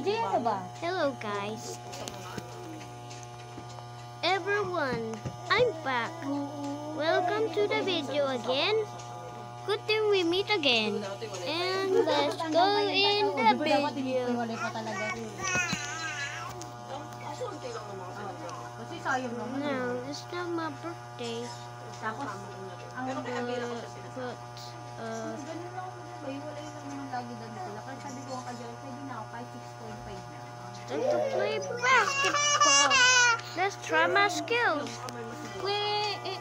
CJ, ano ba? Hello guys. Everyone, I'm back. Welcome to the video again. Good thing we meet again. And let's go in the video. Kasi sayang naman. No, it's not my birthday. Tapos, ang But, ganun lang ako ba? Iwalay lang naman lagi doon sila. Kaya sabi ko nga kaya, pwede na ako kahit 6.5 na. time to play basketball. Let's try my skills.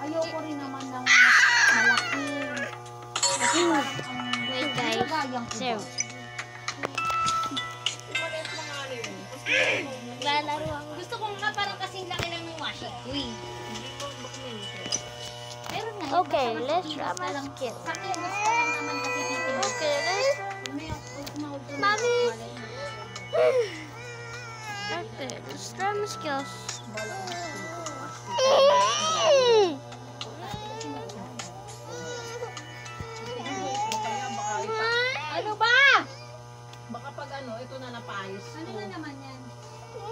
Ayoko rin naman ng malaki. Wait guys. So, lalaro ako. Gusto ko nga parang kasing laki lang ng washi. Uy. Meron nga. Okay, let's try my skills. Kami, gusto lang naman kasi titignan. Okay, let's Mommy. Okay, let's try my skills. Ano ba? Baka pag ano, ito na napayos. Ano na naman yan?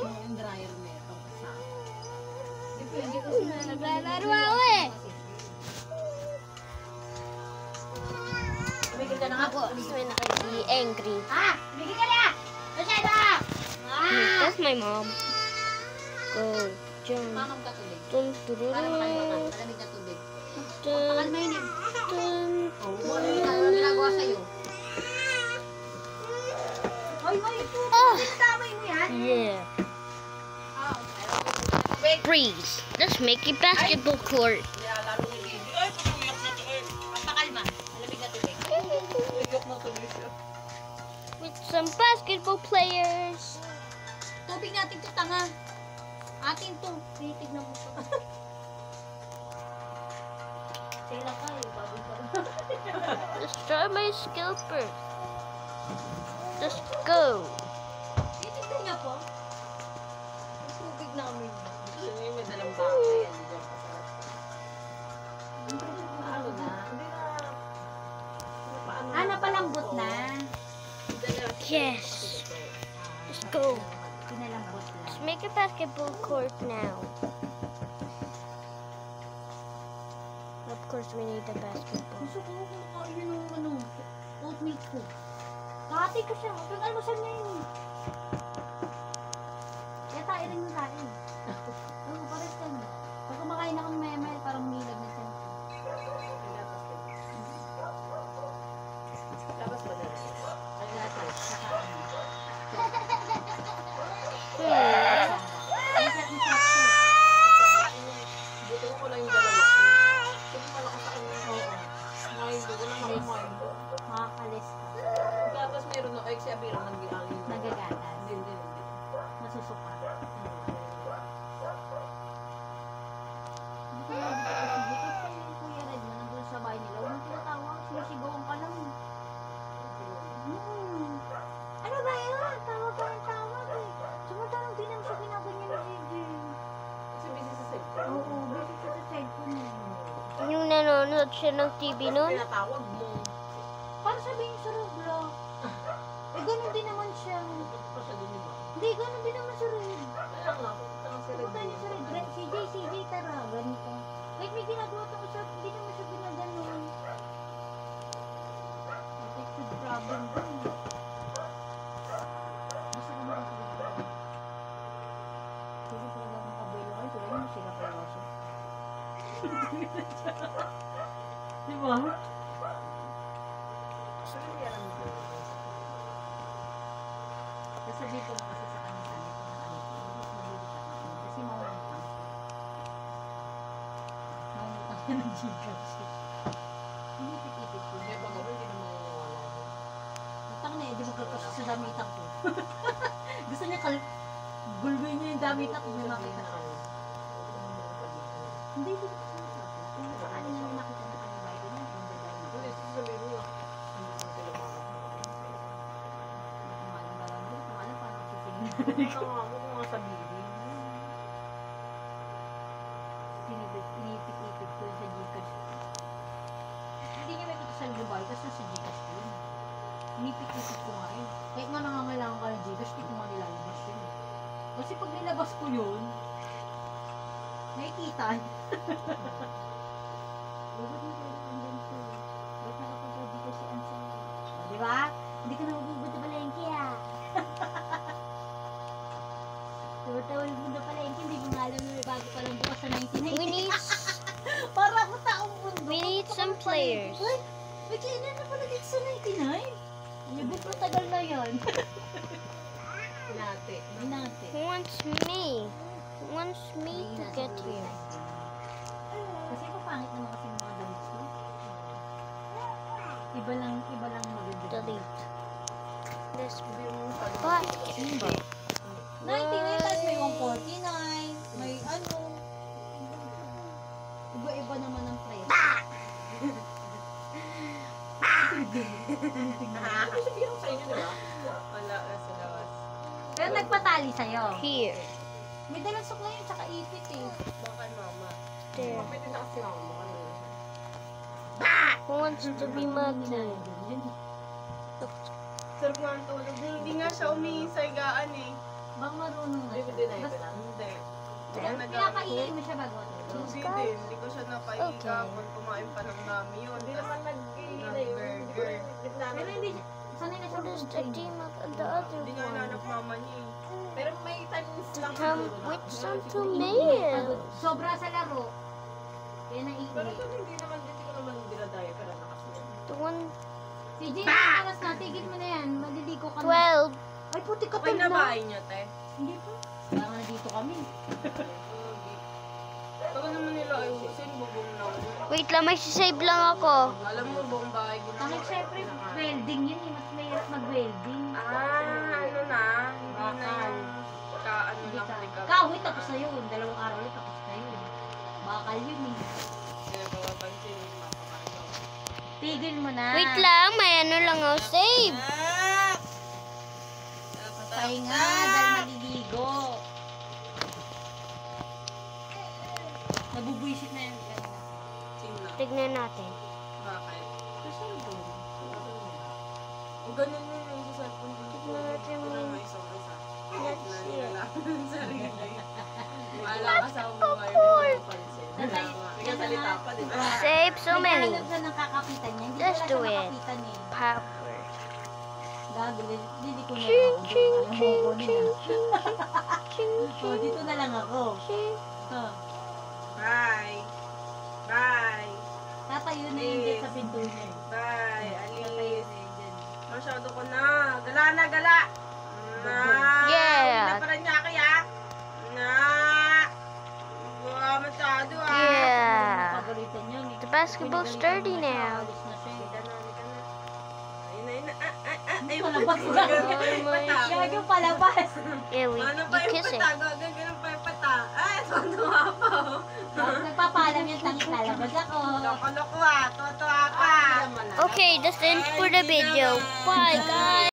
Yung dryer na ito. Depende kasi na Naglalaro ako eh. Tumigil ka na nga po. May nakiki-angry. Ah! Tumigil ka na! Masyado! That's my mom. Go, jump. Mamang ka tubig. Dun, Para makalimutan. tururun. Malamig na tubig. Dun, Pakalmainin. dun. Ano ginagawa sa'yo? Hoy, hoy! Tamay mo yan? Yeah. Freeze. Let's make a basketball court. Nilalaro ni Baby. Ay, tutuyok na ito eh. Pakalma. Malamig na tubig. Tutuyok na tuloy siya. With some basketball players. Tubig natin to, tanga. Atin to. Tinitignan mo to. Sila ka eh. Baboy ka rin. Let's try my skill first. Let's go. Tinitignan niya po. Ang tubig namin. Gusto niyo may dalang baka yan. Ano na? Hindi na. Paano na? Napalambot na. Yes. Let's go. Pinalambot na. Let's make a basketball court now. Of course, we need a basketball. Gusto ko kumakain yun ng ano, oatmeal ko. Kahati ko siya. Pag almusal niya yun. Kaya tayo rin yung kain. Oo, pares yan. Pag kumakain ako ng maya-maya, parang milag na siya. Labas ba dala? Ay, lahat eh. Saka ano. Ang sarap siya. Buti ko lang yung dalawa. Sige, malakas ako yung oo. Ngayon ko na nakamain ko. Makakalis ka. Tapos meron na, ay siya birang nag-iangin. Nagagatas. Hindi. Masusuka. Hindi ko lang dito kasi dito si Kuya Red na nandun sa bahay nila. Huwag tinatawag. Sinisigawan ka lang. Ano ba yun? Tawag ka ng tawag eh. Sumunod din naman siya ginaganyan ni Gigi. Kasi busy sa cellphone. Oo, busy siya sa cellphone eh. Yung nanonood siya ng TV nun? Pinatawag mo. Para sabihin sa Roblox. Eh, ganun din naman siya. Ba't pa siya din iba? Hindi, ganun din naman si Red. Kaya nga, punta lang si Red. Punta niya sa Red. CJ, tara. Ganito. Like, may ginagawa ito siya. Hindi naman siya ginaganon. Attitude problem din. Gusto ko naman sa Red. Kasi talaga akong kabelo kayo. Sila yun, sila kayo siya. Di ba? Sasabihin ko kasi sa kanila nito na ano ko. Malilipat na ako. Kasi maungutang siya. Maungutang siya ng Gcash. Inipit-ipit ko. Kaya pag gano'n, hindi naman naniniwala ako. Utang na eh, di magkakasya sa damitan ko. Gusto niya gulgoy niya yung damitan ko. May makita siya. Hindi. Kung saan niya may nakita na kanyang bahay niya, yung dadaan niya. Hindi, sasabihin mo lang. Hindi mo sila makakapagpapalagay. Kung alam paano ako sisingin. Ito nga mo kung nga sabihin. Inipit-ipit ko sa Gcash. Hindi niya may kuto sa Dubai, kasi sa Gcash ko yun. Inipit-ipit ko nga yun. Kahit nga nangangailangan ka ng Gcash, di ko nga nila Kasi pag nilabas ko yun, nakikita. Di ba? Hindi ka na magbubunta palengke ah. Tumatawal mo na palengke, hindi mo nga alam na may bago palang bukas sa 1990. We need Para ako taong mundo. we need some players. Uy, may kailan na pala dito sa 99? Libot mo tagal na yan. Nate. Binate. Who wants me? Who wants me to get here? Kasi papangit naman kasi yung mga damit ko. Iba lang maganda. Delete. This Yung pag- bucket. 99 tapos may 149, may ano. Iba-iba naman ang price. Ano sabihin ko sa inyo, di ba? Wala na sa labas. Pero nagpatali sa'yo. Here. May dalang suklay yun, tsaka ipit eh. Baka mama. There. Pwede na kasi mama mo kanina. Who wants to be my team? Sarap nga ang tulog. Hindi nga siya umiisagaan eh. Bang marunong na Hindi ko siya. dinay ko Basta, lang. Hindi. pero Baka pinapaiin mo siya bago. Hindi din. Hindi ko siya napaiga. Kung kumain pa ng mami yun. Hindi naman nag-burger. Pero hindi siya, sanay na siya What is the mag-train. team of the other Hindi nga one? nanap mama niya eh. Pero may times lang Come siguro na. with some Pagod. tomatoes. Sobra sa laro. Kaya naiinig. Pero ito hindi ko naman dinadayo. Pero nakas niya. The one Si Jay, oras na, tigil mo na yan. Maliligo ka na. 12. Ay, puti ka Okay na na. bahay niya, te? Hindi pa. Kaya nga dito kami. Pag naman nila ayusin, bubong lang. Wait lang, may sisave lang ako. Alam mo, buong bahay ginawa. Kami syempre, welding yun eh. Mas mahirap mag-welding. Ano na? Hindi na Bakal. yung ano Hindi lang ka. ligaw. Kahoy, tapos na yun. 2 araw yun, tapos na yun. Bakal yun eh. Kaya papapansin yung mapakalaw. Tigil mo na. Wait lang, may ano lang ako. Save. Patay nga, dahil maliligo. Nabubwisit na yan. Sino? Tignan natin. Bakit? Kasi doon. O ganun yun yung sa cellphone din. Tignan natin Ito mo. na may isa-isa. Let's Na see. nilalaman ng sarili. Wala ka sa buhay mo mapansin. Wala nga. Nagkasalita pa, di ba? Save so many. Naghahanap siya ng kakapitan niya. Hindi Just wala do siya it. makapitan eh. Power. Gago, hindi ko na Ching, ako. ching, Alam mo ching, ko ching, nila. ching, Oh, dito na lang ako. ching. Oh, Bye. Bye. tatayo na yung jet sa pinto niya. eh. Bye. Tatayo Alis. na yung jet. Masyado ko na. Gala na, gala. Na. Yeah. Una pa rin niya kaya. Na. Wow, masyado ah. Yeah. Pagalitan niya. eh. The basketball's Pinagalitan dirty niya siya, now. alis na siya eh. Halika na, halika na. Ayun na, ayun na. Ay, Palabas patago. lang. Patago. Gago palabas. Yeah, Ano pa you yung kiss it. patago? Ganun pa yung pata. Ay, tuwa pa oh. Nagpapalam yung tangit lalabas ako. Loko-loko ah. Tuwa-tuwa pa. Okay, that's the end for the video. Bye, guys.